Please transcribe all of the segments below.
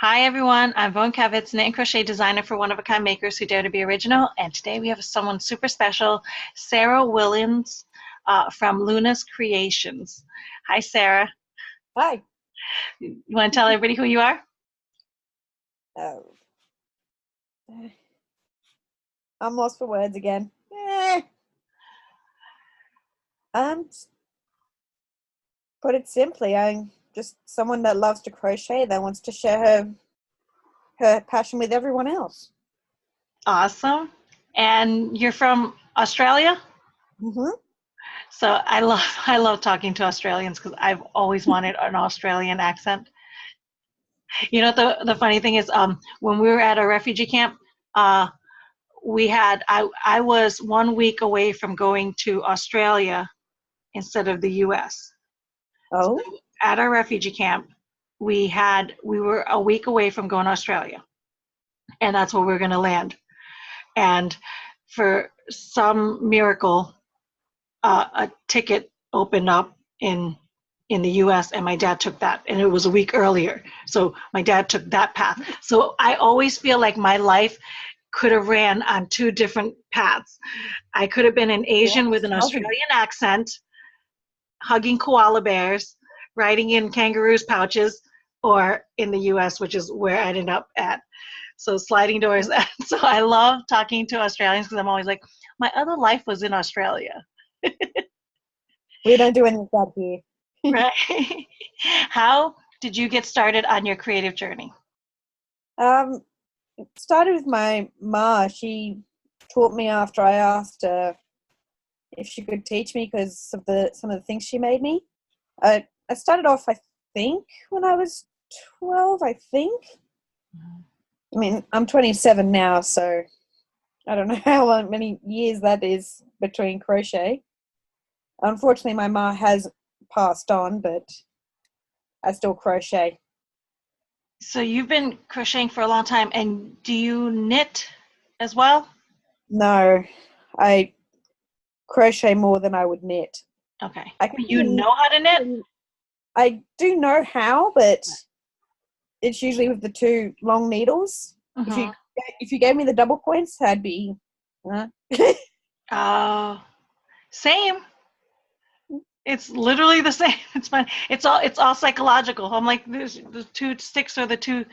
Hi everyone, I'm Von Kevitz, knit and crochet designer for One of a Kind Makers Who Dare to Be Original, and today we have someone super special, Sarah Willins from Luna's Creations. Hi Sarah. Hi. You want to tell everybody who you are? Oh, I'm lost for words again. Um, put it simply, I'm just someone that loves to crochet that wants to share her passion with everyone else. Awesome. And you're from Australia? Mm-hmm. So I love talking to Australians because I've always wanted an Australian accent. You know, the funny thing is, when we were at a refugee camp, uh, I was 1 week away from going to Australia instead of the US. So Oh, at our refugee camp, we were a week away from going to Australia, and that's where we were going to land. And for some miracle, a ticket opened up in the US, and my dad took that, and it was a week earlier. So my dad took that path. So I always feel like my life could have ran on two different paths. I could have been an Asian with an lovely. Australian accent, hugging koala bears, riding in kangaroos' pouches, or in the US, which is where I ended up at. So sliding doors. So I love talking to Australians because I'm always like, my other life was in Australia. We don't do any of that here. Right. How did you get started on your creative journey? Um, it started with my ma. She taught me after I asked her if she could teach me because of some of the things she made me. I started off, I think, when I was 12, I think. I mean, I'm 27 now, so I don't know many years that is between crochet. Unfortunately, my ma has passed on, but I still crochet. So you've been crocheting for a long time, and do you knit as well? No, I crochet more than I would knit. Okay. I can You know how to knit? I do know how, but it's usually with the two long needles. If you Mm-hmm. if you gave me the double points, I'd be. Uh, Oh, same. It's literally the same. It's fun. It's all psychological. I'm like, the two sticks are the two.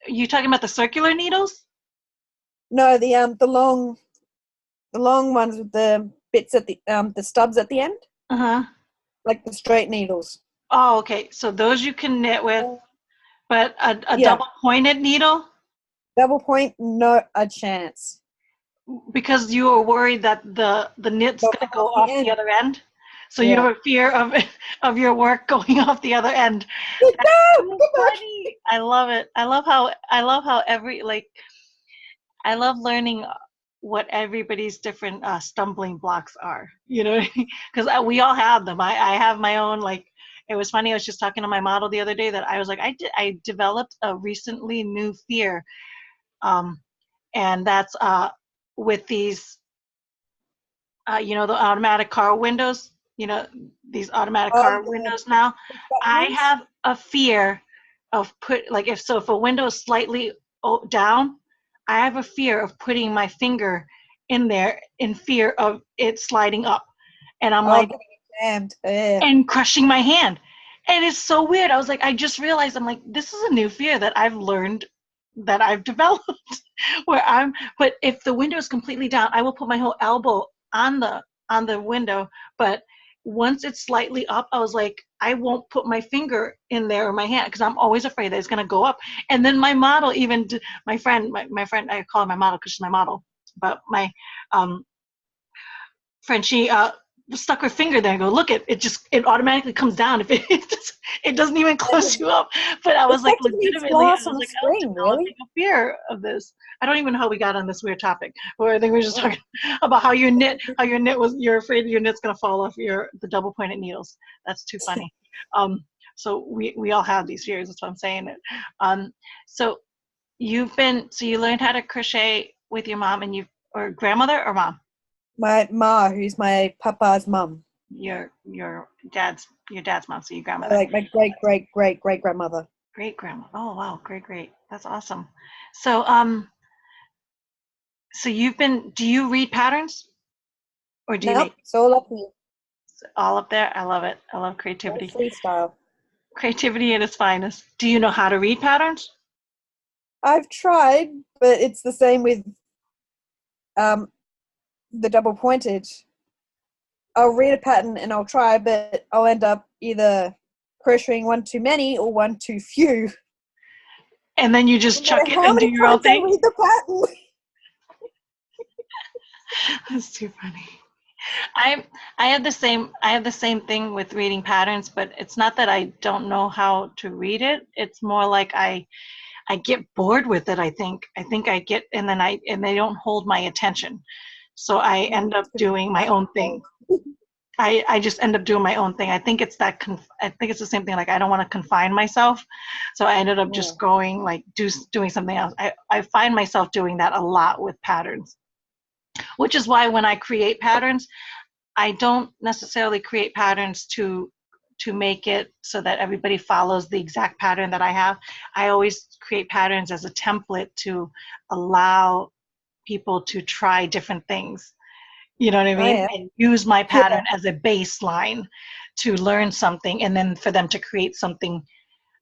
You talking about the circular needles? no, the long ones with the bits at the stubs at the end, Uh-huh. like the straight needles. Oh, okay. So those you can knit with, but a Yeah, double pointed needle, double point, not a chance. because you are worried that the knit's They'll gonna come go off the off the end. other end. So you Yeah. have a fear of your work going off the other end. No, That's so come back. funny. I love it. I love how I love learning what everybody's different stumbling blocks are. You know, because we all have them. I have my own. Like, it was funny. I was just talking to my model the other day that I was like, I developed a recently new fear, um, and that's with these, the automatic car windows. You know, these automatic Oh, car windows now. the I buttons. have a fear of if a window is slightly down, I have a fear of putting my finger in there in fear of it sliding up. And I'm Oh, like, getting jammed. Yeah. and crushing my hand. And it's so weird. I was like, I just realized, I'm like, this is a new fear that I've learned, that I've developed, but if the window is completely down, I will put my whole elbow on the window. But once it's slightly up, I was like, I won't put my finger in there or my hand because I'm always afraid that it's going to go up. And then my model, even my friend, I call her my model because she's my model, but my um, friend, she stuck her finger there and go, look, it automatically comes down if it doesn't even close you up. But I was like, Effectively, it's legitimately, I glass was on a like, I'm screen, really. developing a fear of this. I don't even know how we got on this weird topic. Where I think we were just talking about how your knit was, you're afraid your knit's gonna fall off the double pointed needles. That's too funny. Um, so we all have these fears. That's why I'm saying it. Um, so so you learned how to crochet with your mom, or grandmother or mom? My ma, who's my papa's mum, Your dad's mom, so your grandmother. like my great great great great grandmother. Great grandma. Oh wow, great. That's awesome. So so do you read patterns or do you Nope, make it's all up here. all up there? I love it. I love All creativity. freestyle. Creativity at its finest. Do you know how to read patterns? I've tried, but it's the same with um, the double pointed. I'll read a pattern and I'll try, but I'll end up either crocheting one too many or one too few. And then you No just chuck matter it how and do many your own times I thing? read the pattern. That's too funny. I I have the same thing with reading patterns, but it's not that I don't know how to read it. It's more like I get bored with it, I think. I think I get and they don't hold my attention. So I end up doing my own thing. I just end up doing my own thing. I think it's I think it's the same thing. Like I don't want to confine myself, so I ended up Yeah. just going like doing something else. I find myself doing that a lot with patterns, which is why when I create patterns, I don't necessarily create patterns to make it so that everybody follows the exact pattern that I have. I always create patterns as a template to allow people to try different things. You know what I Oh mean? yeah. And use my Yeah. pattern as a baseline to learn something and then for them to create something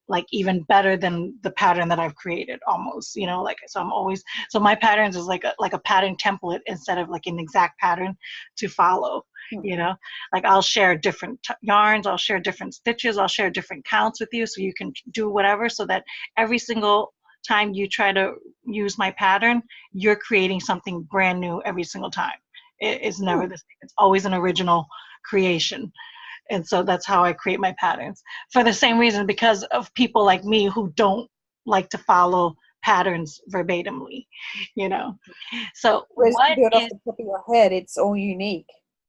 like even better than the pattern that I've created almost, you know, like so I'm always so my patterns is like a pattern template instead of like an exact pattern to follow, you know. Like I'll share different yarns, I'll share different stitches, I'll share different counts with you so you can do whatever so that every single time you try to use my pattern, you're creating something brand new every single time. It's never the same. It's always an original creation. And so that's how I create my patterns. For the same reason, because of people like me who don't like to follow patterns verbatimly, you know. So Whereas if you what do it off is the top of your head, it's all unique.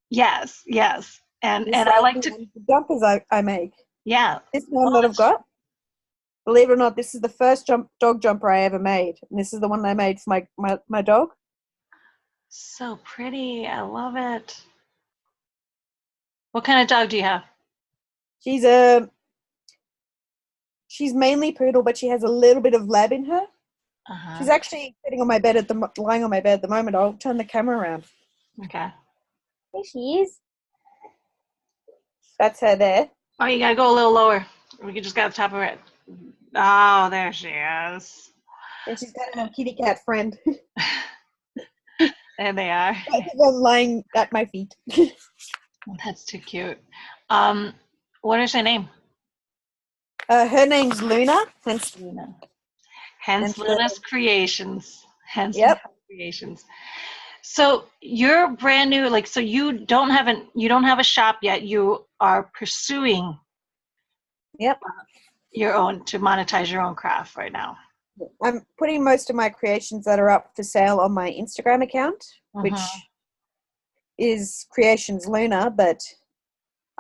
yes. Just And I like like to the jumpers I make. yeah. This one Well, that I've that's got, believe it or not, this is the first dog jumper I ever made. And this is the one I made for my dog. so pretty. I love it. What kind of dog do you have? She's a she's mainly poodle, but she has a little bit of lab in her. Uh-huh. She's actually sitting on my bed lying on my bed at the moment. I'll turn the camera around. Okay. There she is. That's her there. Oh, you gotta go a little lower. We can just gotta tap her it. Oh, there she is. And she's got a little kitty cat friend. There they are. Both of them lying at my feet. That's too cute. Um, what is her name? Her name's Luna. Hence, Luna. Hence hence the, Luna's Creations. Hence Luna's yep. Creations. So you're brand new, like so you don't have a shop yet. You are pursuing Yep. your own to monetize your own craft right now. I'm putting most of my creations that are up for sale on my Instagram account, Mm-hmm. which is Creations Luna, but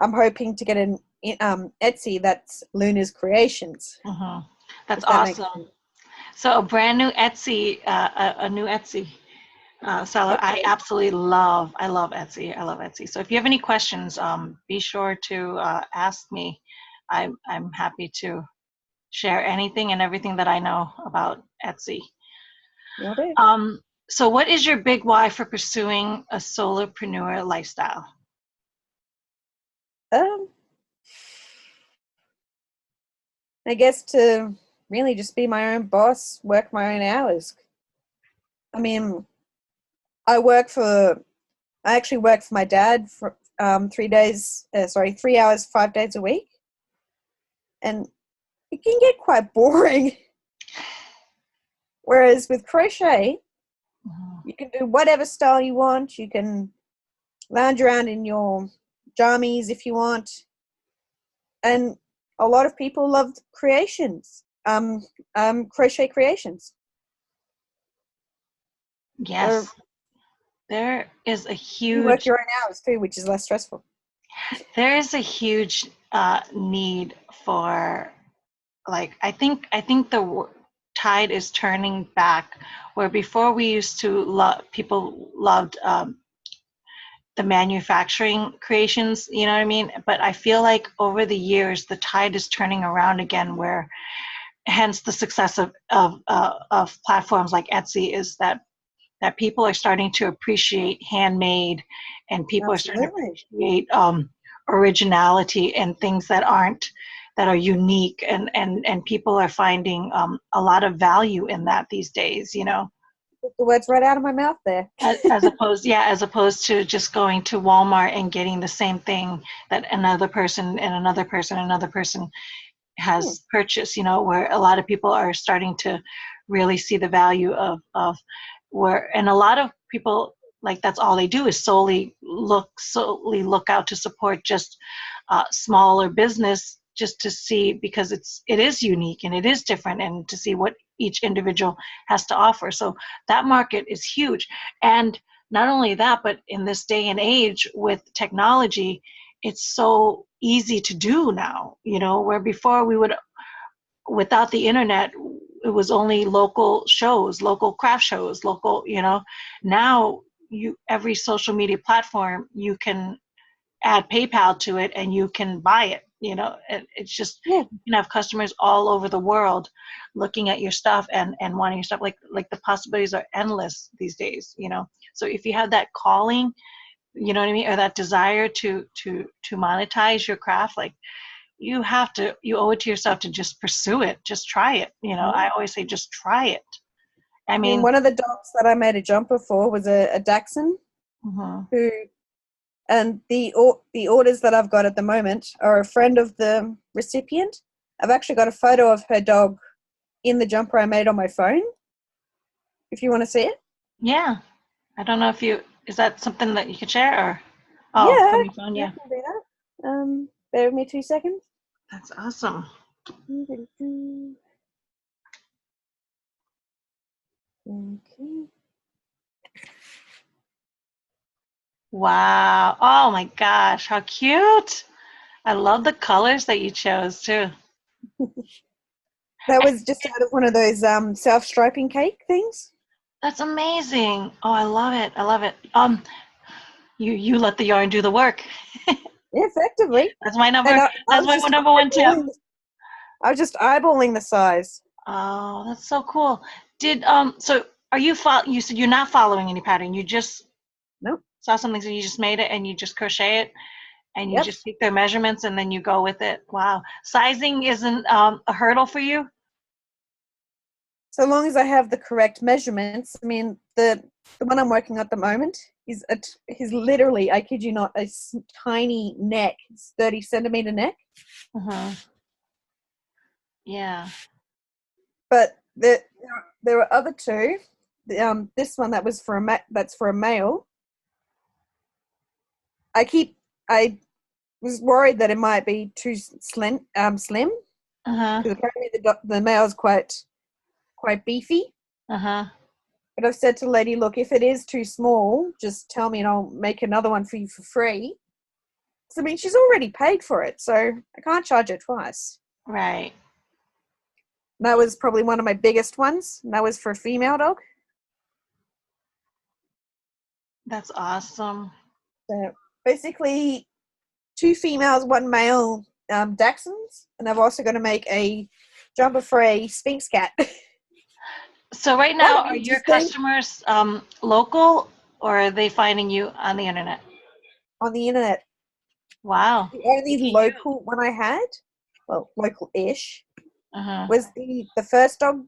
I'm hoping to get an Etsy that's Luna's Creations, Mm-hmm. That's if that makes awesome. sense. So a brand new Etsy, a new Etsy seller. Yep. I love Etsy. I love Etsy. So if you have any questions, be sure to ask me. I'm happy to share anything and everything that I know about Etsy. Will do. So what is your big why for pursuing a solopreneur lifestyle? Um, I guess to really just be my own boss, work my own hours. I mean, I actually work for my dad for 3 hours, 5 days a week. And it can get quite boring. Whereas with crochet, Mhm. you can do whatever style you want. You can lounge around in your jammies if you want. And a lot of people love creations, crochet creations. Or Yes, there is a you work huge your own hours too, which is less stressful. there is a huge need for like I think the tide is turning back where before we used to love people loved the manufacturing creations, you know what I mean? But I feel like over the years the tide is turning around again where hence the success of platforms like Etsy is that people are starting to appreciate handmade, and people are starting to Absolutely. appreciate originality and things that are unique, and people are finding a lot of value in that these days, you know. Took the words right out of my mouth there. As opposed to just going to Walmart and getting the same thing that another person and another person and another person has purchased, you know, where a lot of people are starting to really see the value of where, and a lot of people, like, that's all they do is solely look out to support just smaller business, just to see, because it is unique and it is different, and to see what each individual has to offer. So that market is huge. And not only that, but in this day and age with technology, it's so easy to do now, you know, where before we would, without the internet, it was only local shows, local craft shows, local, you know. Now every social media platform, you can add PayPal to it and you can buy it, you know. It's just, Yeah. you can have customers all over the world looking at your stuff and wanting your stuff. Like the possibilities are endless these days, you know. So if you have that calling, you know what I mean, or that desire to monetize your craft, like, you owe it to yourself to just pursue it, just try it, you know. I always say just try it. I I mean, mean, one of the dogs that I made a jumper for was a Dachshund, who, and the orders that I've got at the moment are a friend of the recipient. I've actually got a photo of her dog in the jumper I made on my phone, if you want to see it. yeah, I don't know if is that something that you could share, or Yeah, from your phone? I Yeah, can do that. Bear with me 2 seconds. that's awesome. Okay. Wow, oh my gosh, how cute. I love the colors that you chose too. That was just out of one of those self-striping cake things. That's amazing. Oh, I love it, I love it. You let the yarn do the work. Yeah, effectively. That's my number. And I That's was my just number one tip. I was just eyeballing the size. Oh, that's so cool. Did so are you you said you're not following any pattern. You just Nope. saw something, so you just made it and you just crochet it and you Yep. just take their measurements and then you go with it. Wow. Sizing isn't a hurdle for you? So long as I have the correct measurements. I mean, the one I'm working at the moment is literally, I kid you not, a tiny neck. It's 30 centimeter neck. Uh-huh. Yeah. But there were other two. This one that was that's for a male. I was worried that it might be too slim. Slim, Uh-huh. because apparently the male is quite beefy. Uh-huh. But I've said to the lady, look, if it is too small, just tell me and I'll make another one for you for free. So, I mean, she's already paid for it, so I can't charge her twice. Right. That was probably one of my biggest ones. And that was for a female dog. That's awesome. So basically, 2 females, 1 male Dachshunds. And I've also got to make a jumper for a Sphinx cat. So right Kind now, of are your interesting. customers local, or are they finding you on the internet? On the internet. Wow. The only Look at you. local one I had, well, local-ish, Uh-huh. was the first dog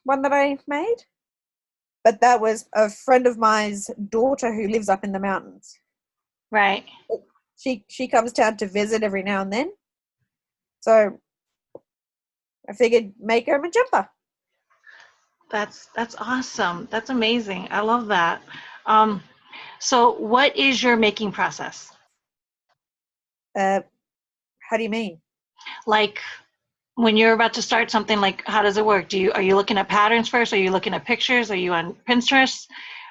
one that I made. But that was a friend of mine's daughter who lives up in the mountains. Right. She comes down to visit every now and then. So I figured make her a jumper. That's awesome. That's amazing. I love that. So what is your making process? How do you mean? Like, when you're about to start something, like, how does it work? Are you looking at patterns first? Are you looking at pictures? Are you on Pinterest?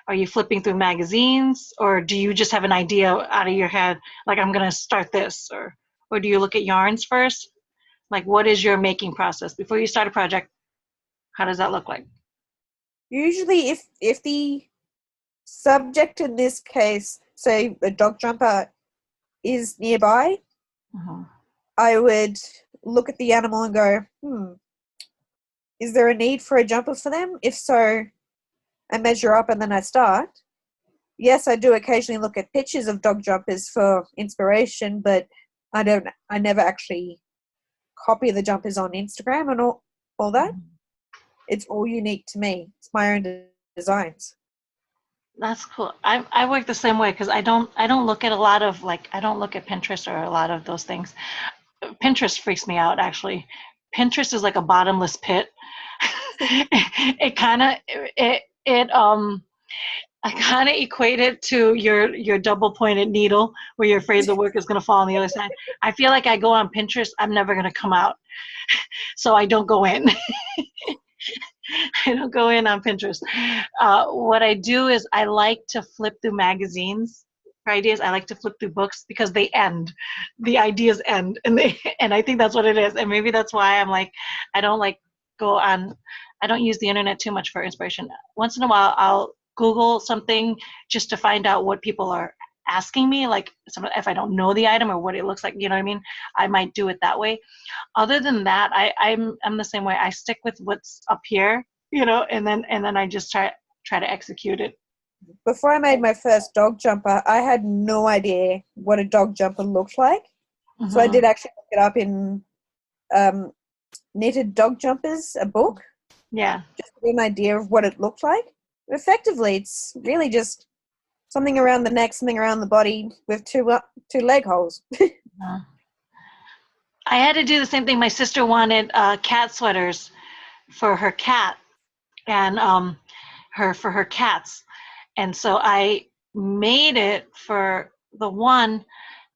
Are you flipping through magazines? Or do you just have an idea out of your head, like, I'm going to start this? Or do you look at yarns first? Like, what is your making process before you start a project? How does that look like? Usually if the subject in this case, say a dog jumper, is nearby, Uh-huh. I would look at the animal and go, is there a need for a jumper for them? If so, I measure up and then I start. Yes, I do occasionally look at pictures of dog jumpers for inspiration, but I never actually copy the jumpers on Instagram and all that. It's all unique to me. It's my own designs. That's cool. I work the same way because I don't look at a lot of like I don't look at Pinterest or a lot of those things. Pinterest freaks me out actually. Pinterest is like a bottomless pit. It kind of it I kind of equate it to your double pointed needle where you're afraid the work is going to fall on the other side. I feel like I go on Pinterest, I'm never going to come out. So I don't go in. I don't go in on Pinterest. What I do is I like to flip through magazines for ideas. I like to flip through books because they end. The ideas end, and I think that's what it is. And maybe that's why I'm like, I don't like go on. I don't use the internet too much for inspiration. Once in a while, I'll Google something just to find out what people are asking me, like if I don't know the item or what it looks like. You know what I mean? I might do it that way. Other than that, I'm the same way. I stick with what's up here, and then I just try to execute it. Before I made my first dog jumper, I had no idea what a dog jumper looked like. Mm-hmm. So I did actually look it up in Knitted Dog Jumpers, a book. Yeah. Just to get an idea of what it looked like. Effectively, it's really just something around the neck, something around the body with two leg holes. I had to do the same thing. My sister wanted cat sweaters for her cat and for her cats, and so I made it for the one,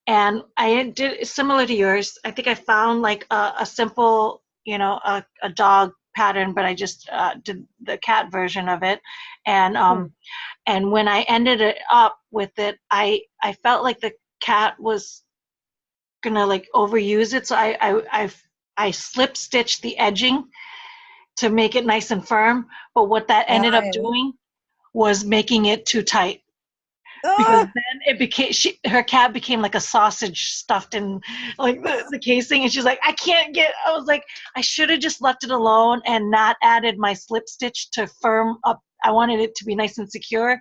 and I did similar to yours. I think I found like a simple, a dog pattern, but I just did the cat version of it, and and when I ended it up with it, I felt like the cat was gonna like overuse it, so I slip stitched the edging to make it nice and firm, but what that ended up doing was making it too tight, because then it became her cat became like a sausage stuffed in like the casing, and she's like, I was like, I should have just left it alone and not added my slip stitch to firm up. I wanted it to be nice and secure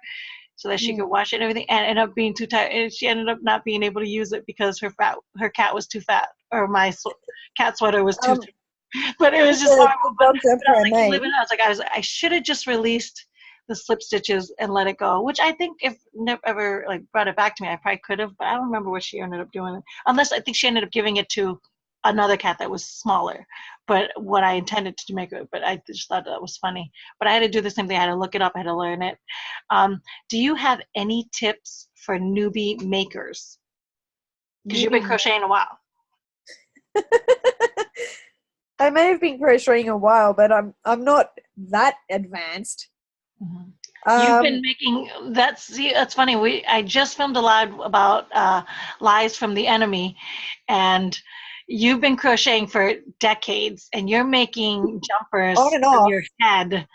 so that she could wash it and everything, and it ended up being too tight, and she ended up not being able to use it because her cat was too fat, or my cat sweater was too but it was just horrible. I should have just released the slip stitches and let it go, which I think if never ever like brought it back to me, I probably could have, but I don't remember what she ended up doing, unless I think she ended up giving it to another cat that was smaller, but what I intended to make it, but I just thought that was funny. But I had to do the same thing. I had to look it up. I had to learn it. Do you have any tips for newbie makers? Because you've been crocheting a while. I may have been crocheting a while, but I'm not that advanced. Mm-hmm. You've been making that's funny. I just filmed a live about lies from the enemy, and you've been crocheting for decades, and you're making jumpers for your head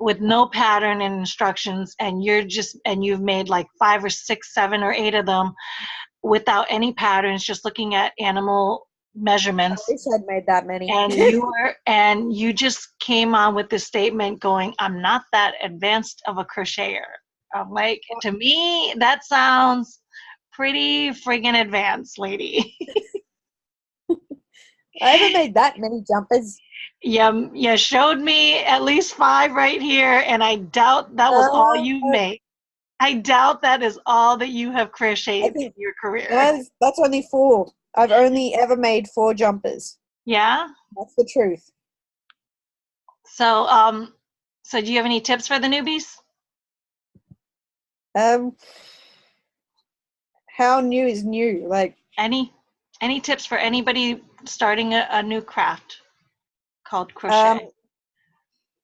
with no pattern and instructions, and you've made like 5 or 6, 7 or 8 of them without any patterns, just looking at animal measurements. I wish I'd made that many. And you just came on with this statement going, I'm not that advanced of a crocheter. I'm like, to me, that sounds pretty friggin' advanced, lady. I haven't made that many jumpers. You showed me at least 5 right here, and I doubt that was all you made. I doubt that is all that you have crocheted in your career. That's only 4. I've only ever made 4 jumpers. Yeah? That's the truth. So, so do you have any tips for the newbies? How new is new? Like any tips for anybody starting a new craft called crochet?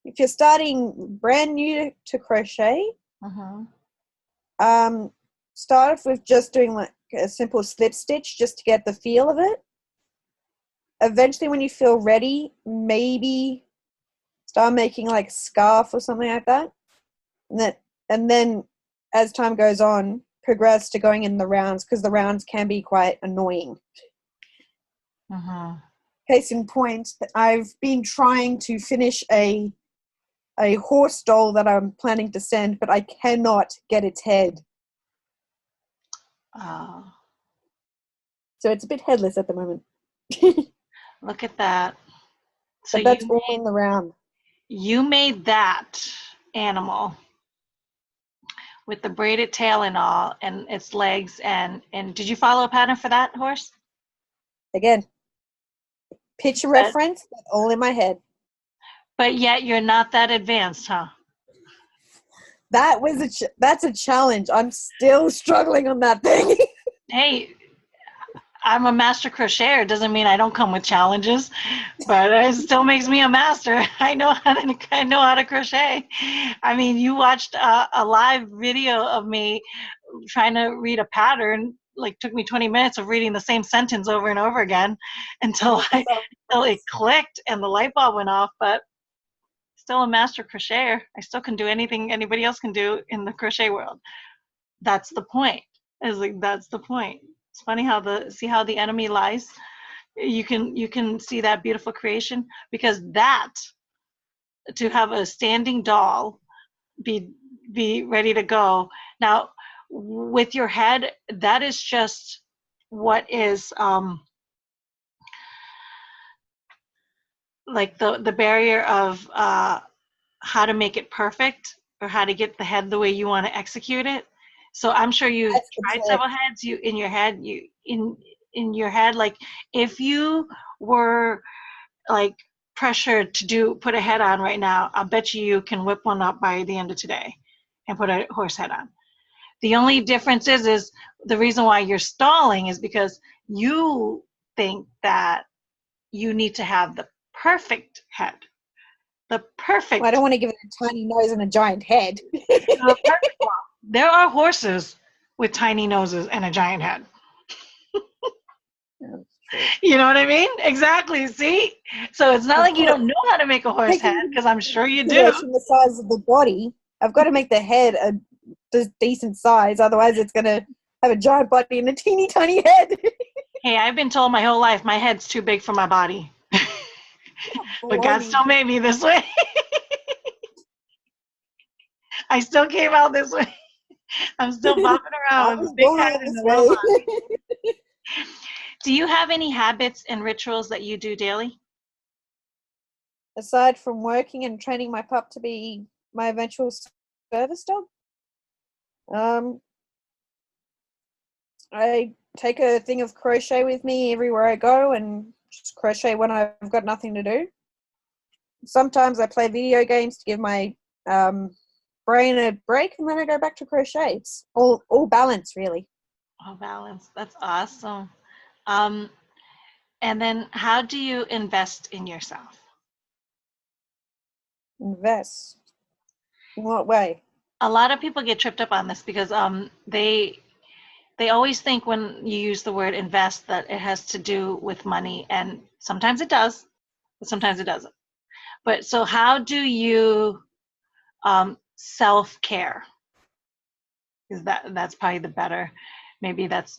If you're starting brand new to crochet, start off with just doing like a simple slip stitch just to get the feel of it. Eventually, when you feel ready, maybe start making like a scarf or something like that. And then as time goes on, progress to going in the rounds, because the rounds can be quite annoying. case in point, I've been trying to finish a horse doll that I'm planning to send, but I cannot get its head. Oh, So it's a bit headless at the moment. look at that. So But that's all in the round. you made that animal with the braided tail and all, and its legs, and did you follow a pattern for that horse? Again, picture reference, but all in my head. But yet you're not that advanced, huh? That's a challenge. I'm still struggling on that thing. Hey, I'm a master crocheter. It doesn't mean I don't come with challenges, but it still makes me a master. I know how to crochet. I mean, you watched a live video of me trying to read a pattern. Like, took me 20 minutes of reading the same sentence over and over again until it clicked and the light bulb went off. But still a master crocheter. I still can do anything anybody else can do in the crochet world. That's the point. That's the point. It's funny how the enemy lies. You can see that beautiful creation, because that, to have a standing doll be ready to go. Now with your head, that is just what is like the barrier of how to make it perfect, or how to get the head the way you want to execute it. So I'm sure you've tried several heads. In your head, like, if you were like pressured to put a head on right now, I'll bet you can whip one up by the end of today and put a horse head on. The only difference is the reason why you're stalling is because you think that you need to have the perfect head. The perfect. Well, I don't want to give it a tiny nose and a giant head. There are horses with tiny noses and a giant head. You know what I mean? Exactly. See? So it's not like you don't know how to make a horse head, because I'm sure you do. From the size of the body, I've got to make the head a decent size. Otherwise, it's going to have a giant body and a teeny tiny head. Hey, I've been told my whole life my head's too big for my body. But God still made me this way. I still came out this way. I'm still bopping around with a big head and a little body. Do you have any habits and rituals that you do daily? Aside from working and training my pup to be my eventual service dog, I take a thing of crochet with me everywhere I go and just crochet when I've got nothing to do. Sometimes I play video games to give my brain a break, and then I go back to crochet. It's all balance, really. All balance. That's awesome. And then how do you invest in yourself? Invest? In what way? A lot of people get tripped up on this because they always think when you use the word invest that it has to do with money, and sometimes it does, but sometimes it doesn't. But so how do you self-care? Is that's probably the better, maybe that's,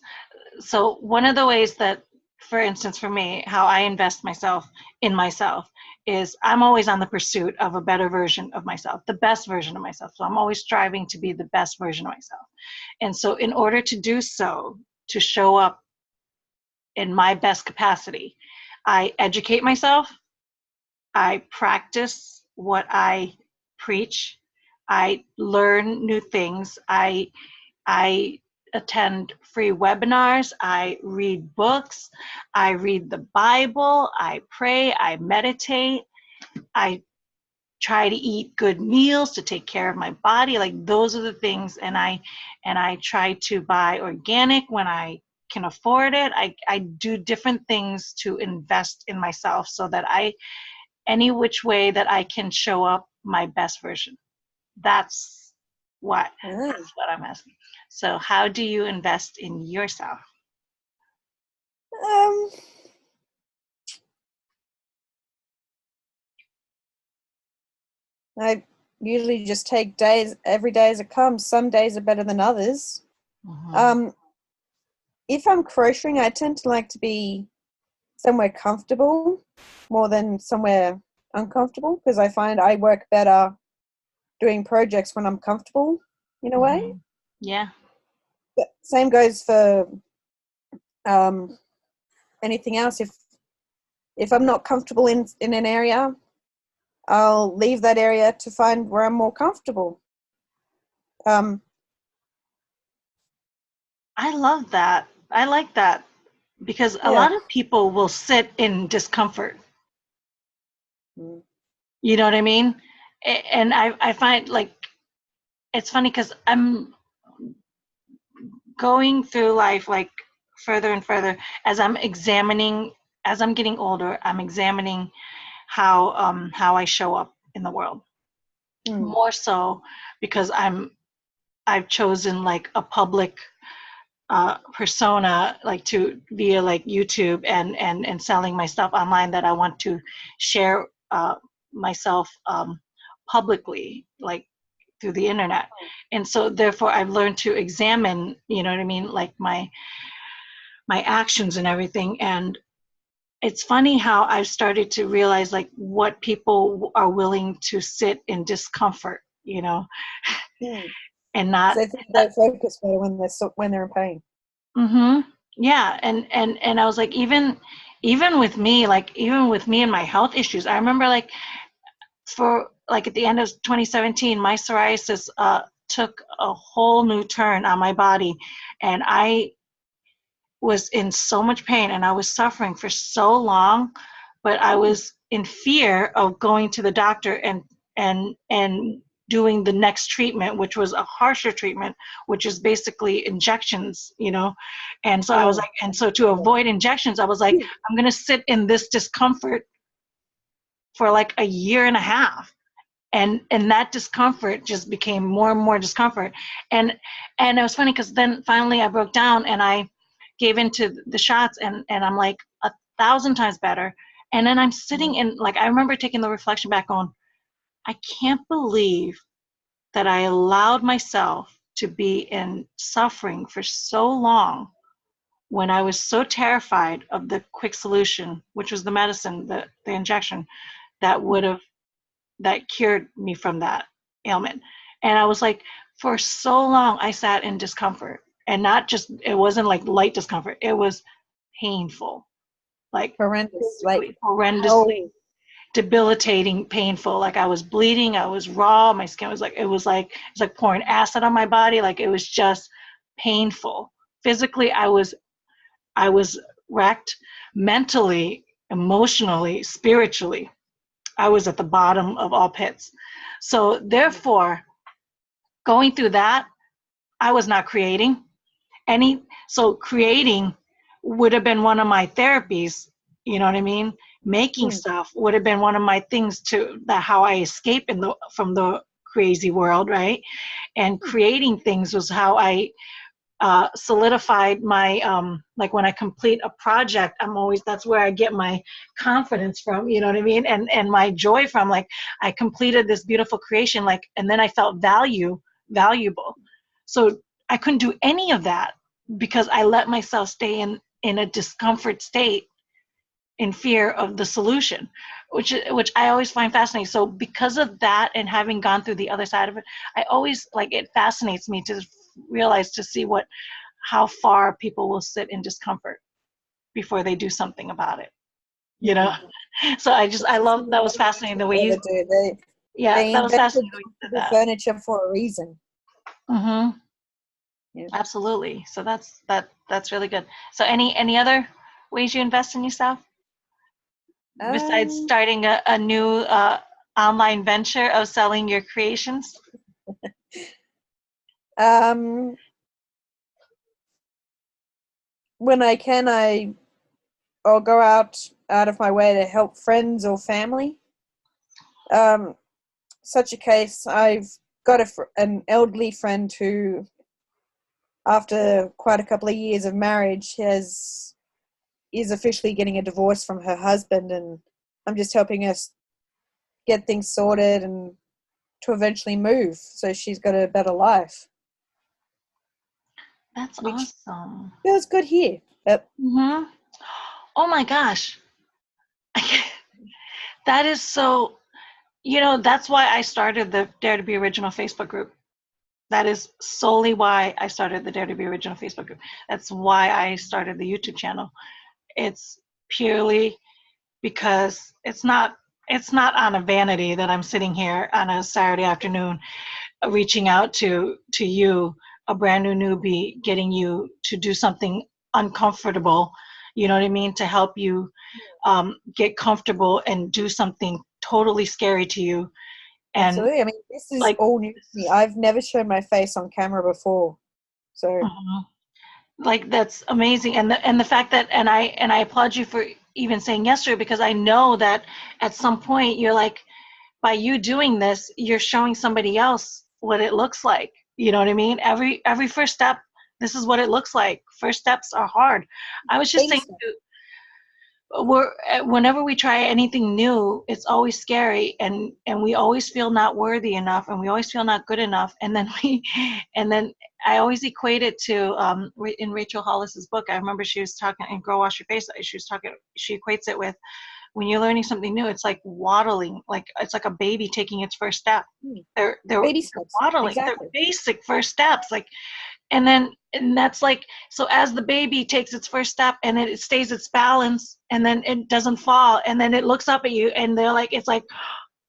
so one of the ways that, for instance, for me, how I invest in myself is I'm always on the pursuit of a better version of myself, the best version of myself. So I'm always striving to be the best version of myself. And so in order to do so, to show up in my best capacity, I educate myself, I practice what I preach, I learn new things, I attend free webinars, I read books, I read the Bible, I pray, I meditate, I try to eat good meals to take care of my body. Like, those are the things. And I try to buy organic when I can afford it. I do different things to invest in myself so that any which way that I can show up my best version. That's what I'm asking. So how do you invest in yourself? I usually just take days, every day as it comes. Some days are better than others. Mm-hmm. If I'm crocheting, I tend to like to be somewhere comfortable more than somewhere uncomfortable, because I find I work better doing projects when I'm comfortable in a way. Yeah. But same goes for anything else. If I'm not comfortable in an area, I'll leave that area to find where I'm more comfortable. I love that. I like that, because a Yeah. lot of people will sit in discomfort. Mm. You know what I mean? And I find, like, it's funny because I'm going through life, like, further and further as I'm getting older, I'm examining how I show up in the world. More so because I've chosen, like, a public persona, like, to via, like, YouTube and selling my stuff online, that I want to share myself publicly, like, through the internet. And so therefore I've learned to examine, you know what I mean, like, my actions and everything. And it's funny how I've started to realize, like, what people are willing to sit in discomfort, you know, and not. So I think they focus better when they're in pain. Yeah, and I was like, even with me, like, even with me and my health issues, I remember, like, for, like, at the end of 2017, my psoriasis took a whole new turn on my body, and I was in so much pain, and I was suffering for so long, but I was in fear of going to the doctor and doing the next treatment, which was a harsher treatment, which is basically injections, you know. And so I was like, and so to avoid injections, I was like, I'm going to sit in this discomfort for like a year and a half. And that discomfort just became more and more discomfort. And it was funny because then finally I broke down and I gave into the shots, and I'm like 1,000 times better. And then I'm sitting in, like, I remember taking the reflection back on, I can't believe that I allowed myself to be in suffering for so long when I was so terrified of the quick solution, which was the medicine, the injection that would have, that cured me from that ailment. And I was like, for so long I sat in discomfort, and not just, it wasn't like light discomfort, it was painful, like Horrendous, like horrendously debilitating, painful. Like, I was bleeding, I was raw, my skin was like, it's like pouring acid on my body. Like, it was just painful. Physically, I was wrecked. Mentally, emotionally, spiritually, I was at the bottom of all pits. So therefore, going through that, I was not creating any. So creating would have been one of my therapies. You know what I mean? Making stuff would have been one of my things how I escape from the crazy world, right? And creating things was how I solidified my, like, when I complete a project, that's where I get my confidence from, you know what I mean? And my joy from, like, I completed this beautiful creation, like, and then I felt valuable. So I couldn't do any of that because I let myself stay in a discomfort state, in fear of the solution, which I always find fascinating. So because of that, and having gone through the other side of it, I always, like, it fascinates me to realize, to see how far people will sit in discomfort before they do something about it, you know. So I love, that was fascinating the way you, they that was invented fascinating the way you said the that. furniture for a reason. Absolutely. So that's really good. So any other ways you invest in yourself besides starting a new online venture of selling your creations? When I can, I'll go out of my way to help friends or family. Such a case, I've got an elderly friend who, after quite a couple of years of marriage, is officially getting a divorce from her husband, and I'm just helping her get things sorted and to eventually move so she's got a better life. That's awesome. Feels good here. Yep. Oh my gosh. That is so, that's why I started the Dare to Be Original Facebook group. That is solely why I started the Dare to Be Original Facebook group. That's why I started the YouTube channel. It's purely because it's not on a vanity that I'm sitting here on a Saturday afternoon reaching out to you, a brand new newbie, getting you to do something uncomfortable, you know what I mean, to help you get comfortable and do something totally scary to you. And Absolutely. I mean, this is like, all new to me. I've never shown my face on camera before. So like that's amazing. And the fact that, and I applaud you for even saying yes to it, because I know that at some point you're like, by you doing this, you're showing somebody else what it looks like. You know what I mean? Every first step, this is what it looks like. First steps are hard. I was just saying, thanks. whenever we try anything new, it's always scary, and we always feel not worthy enough, and we always feel not good enough, and then and then I always equate it to in Rachel Hollis's book. I remember she was talking in Girl Wash Your Face. She equates it with, when you're learning something new, it's like waddling, like it's like a baby taking its first step. They're Baby steps. waddling. They're Exactly. basic first steps, like, and that's like, so as the baby takes its first step and it stays its balance, and then it doesn't fall, and then it looks up at you, and they're like, it's like,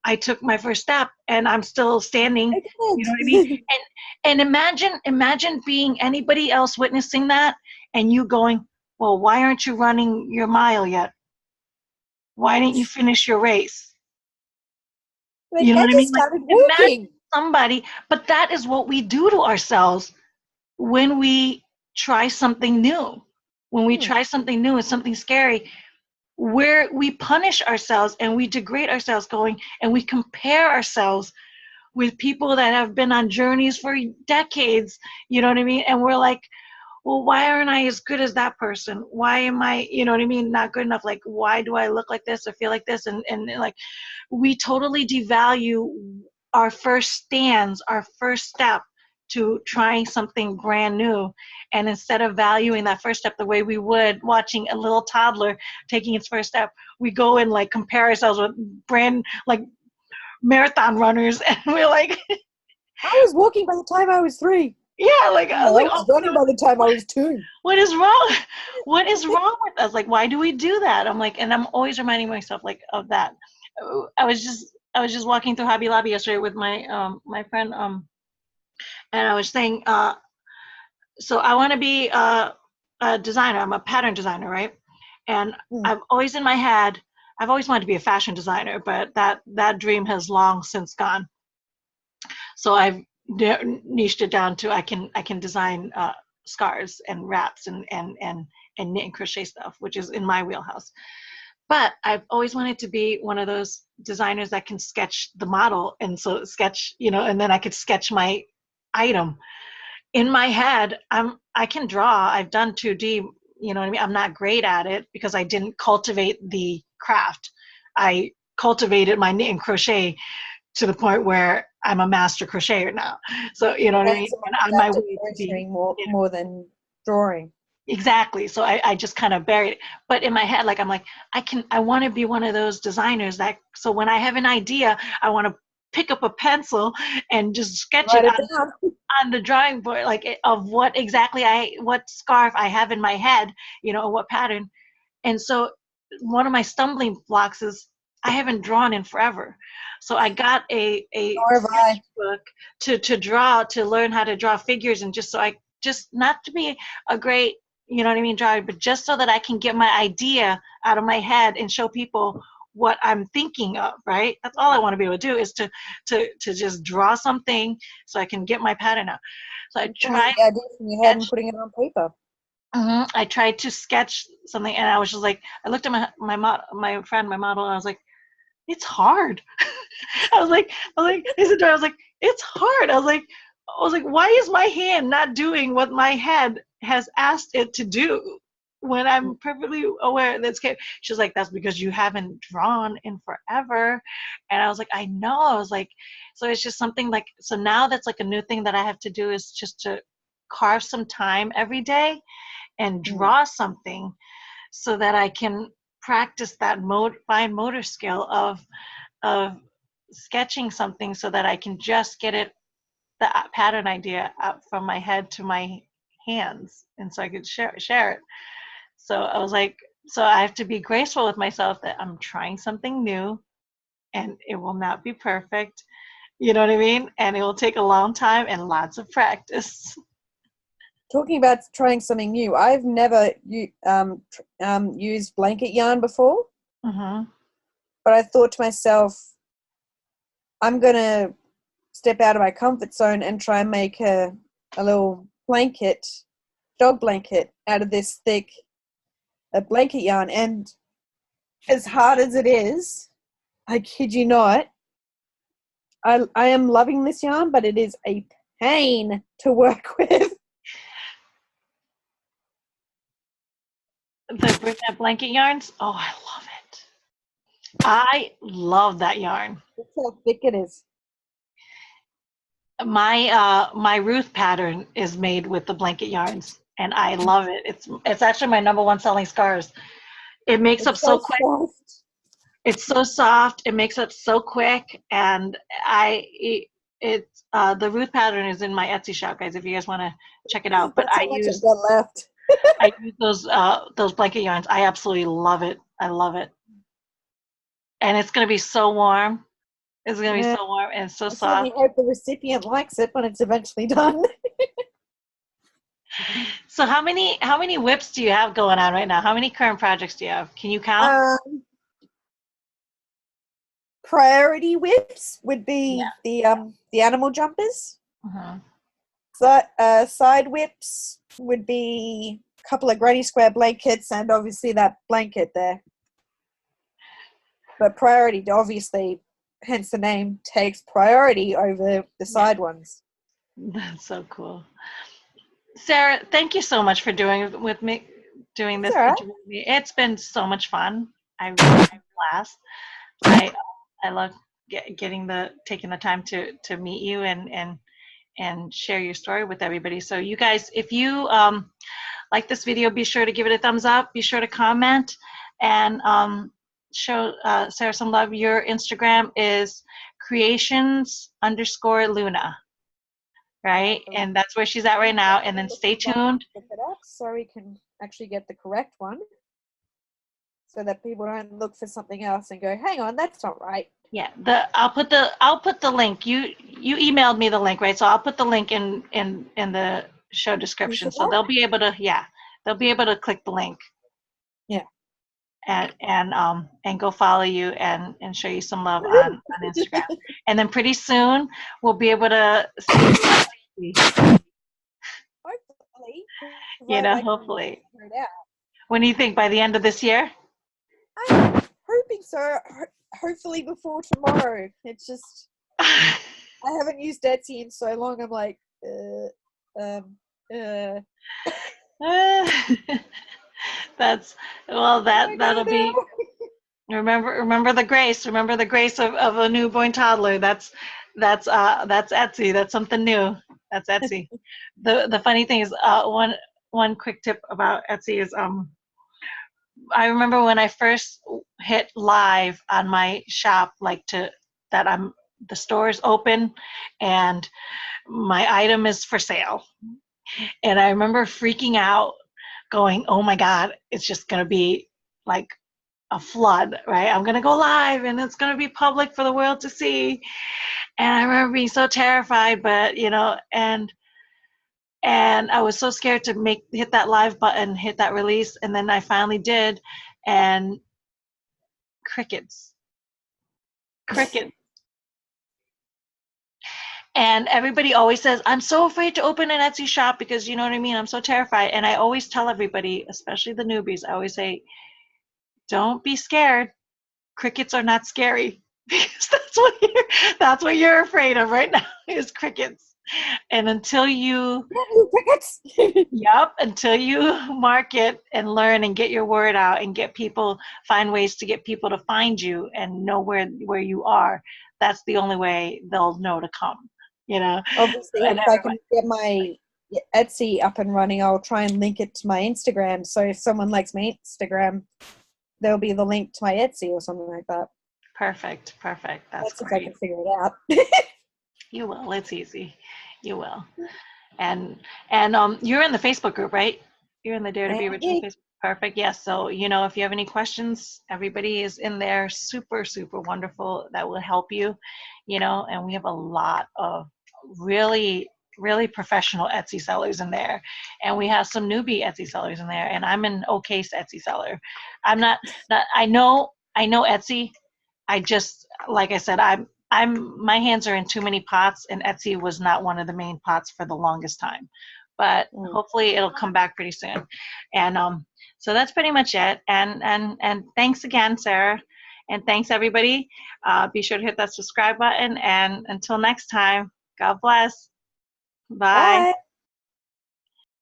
I took my first step and I'm still standing. I You know what I mean? did. And imagine being anybody else witnessing that, and you going, well, why aren't you running your mile yet? Why didn't you finish your race? Like, You know I what I just mean? Like, started imagine walking. somebody, but that is what we do to ourselves when we try something new. When we try something new and something scary, where we punish ourselves and we degrade ourselves, going and we compare ourselves with people that have been on journeys for decades, you know what I mean? And we're like, well, why aren't I as good as that person? Why am I, you know what I mean, not good enough? Like, why do I look like this or feel like this? And like, we totally devalue our first stands, our first step to trying something brand new. And instead of valuing that first step the way we would watching a little toddler taking its first step, we go and like compare ourselves with brand like marathon runners, and we're like, I was walking by the time I was 3. yeah, like I No, was I like, was oh running no, by the time I was 2. what is wrong? What is wrong with us? Like, why do we do that? I'm like, and I'm always reminding myself like of that. I was just walking through Hobby Lobby yesterday with my friend, and I was saying, so I want to be a designer. I'm a pattern designer, right? And I've always in my head, I've always wanted to be a fashion designer, but that dream has long since gone. So I've niched it down to I can design scarves and wraps and knit and crochet stuff, which is in my wheelhouse. But I've always wanted to be one of those designers that can sketch the model, and so sketch, and then I could sketch my item. In my head, I can draw. I've done 2D, you know what I mean? I'm not great at it because I didn't cultivate the craft. I cultivated my knit and crochet to the point where I'm a master crocheter now. So, you know what I mean? Hands on And on my adaptive way to be, crocheting more than drawing. exactly. So I just kind of buried it. But in my head, like, I'm like, I want to be one of those designers that, so when I have an idea, I want to pick up a pencil and just sketch it Write it down. on the drawing board, like of what scarf I have in my head, what pattern. And so one of my stumbling blocks is I haven't drawn in forever. So I got a Nor have I. sketchbook to draw, to learn how to draw figures, and just not to be a great, you know what I mean, drawer, but just so that I can get my idea out of my head and show people what I'm thinking of, right? That's all I want to be able to do, is to just draw something so I can get my pattern out. So I Pulling tried the idea from your head and sketch. putting it on paper. I tried to sketch something, and I was just like, I looked at my friend, my model, and I was like, it's hard. I was like, it's hard. I was like, why is my hand not doing what my head has asked it to do when I'm perfectly aware that's okay? She's like, that's because you haven't drawn in forever. And I was like, I know. I was like, so it's just something like, so now that's like a new thing that I have to do, is just to carve some time every day and draw something, so that I can practice that fine motor skill of sketching something so that I can just get it, the pattern idea out from my head to my hands, and so I could share it. So I was like, so I have to be graceful with myself that I'm trying something new and it will not be perfect. You know what I mean? And it will take a long time and lots of practice. Talking about trying something new, I've never used blanket yarn before, Mm-hmm. but I thought to myself, I'm going to step out of my comfort zone and try and make a little blanket, dog blanket, out of this thick blanket yarn. And as hard as it is, I kid you not, I am loving this yarn, but it is a pain to work with. The Britnett blanket yarns. Oh, I love it. I love that yarn. That's how thick it is. My Ruth pattern is made with the blanket yarns, and I love it. It's actually my number one selling scarves. It makes up It's so so quick. soft. It's so soft. It makes up so quick, and the Ruth pattern is in my Etsy shop, guys. If you guys want to check it out, but That's how much I've got left. I use those blanket yarns. I absolutely love it. I love it, and it's gonna be so warm. It's gonna be Yeah, so warm and so I certainly soft. hope the recipient likes it when it's eventually done. So how many whips do you have going on right now? How many current projects do you have? Can you count? Um, priority whips would Yeah. be the animal jumpers. Mhm. So, side whips would be a couple of granny square blankets and obviously that blanket there. But priority, obviously, hence the name, takes priority over the side ones. That's so cool. Sarah, thank you so much for doing It's this all right. interview with me. It's been so much fun. I really had a blast. I love taking the time to meet you and share your story with everybody. So you guys, if you like this video, be sure to give it a thumbs up. Be sure to comment and show Sarah some love. Your Instagram is creations_Luna, right? And that's where she's at right now. And then stay tuned. Look it up so we can actually get the correct one, so that people don't look for something else and go, "Hang on, that's not right." Yeah, I'll put the link. You emailed me the link, right? So I'll put the link in the show description. So they'll be able to click the link. Yeah. And go follow you and show you some love on Instagram. And then pretty soon we'll be able to see, Hopefully, hopefully. When do you think, by the end of this year? I'm hoping so. Hopefully before tomorrow. It's just I haven't used Etsy in so long. I'm like, That'll be. Remember the grace. Remember the grace of a newborn toddler. That's Etsy. That's something new. That's Etsy. The funny thing is, one quick tip about Etsy is I remember when I first hit live on my shop, the store is open and my item is for sale. And I remember freaking out, going, "Oh my God, it's just gonna be like a flood, right? I'm gonna go live and it's gonna be public for the world to see." And I remember being so terrified, but and I was so scared to hit that live button, hit that release, and then I finally did, and crickets. And everybody always says, "I'm so afraid to open an Etsy shop because you know what I mean, I'm so terrified." And I always tell everybody, especially the newbies, I always say, don't be scared. Crickets are not scary. Because that's what you're afraid of right now is crickets. And until you crickets. until you market and learn and get your word out and find ways to get people to find you and know where you are, that's the only way they'll know to come. Obviously, And if I can get my Etsy up and running, I'll try and link it to my Instagram. So if someone likes my Instagram, there'll be the link to my Etsy or something like that. Perfect. That's If I great. can figure it out. You will. It's easy. You will. And you're in the Facebook group, right? You're in the Dare to Be Original Facebook. Perfect. Yes. So, if you have any questions, everybody is in there. Super, super wonderful. That will help you, and we have a lot of really, really professional Etsy sellers in there. And we have some newbie Etsy sellers in there. And I'm an okay Etsy seller. I'm not I know Etsy. I just, like I said, my hands are in too many pots, and Etsy was not one of the main pots for the longest time. But hopefully it'll come back pretty soon. And so that's pretty much it. And thanks again, Sarah. And thanks everybody. Be sure to hit that subscribe button. And until next time, God bless. Bye. Bye.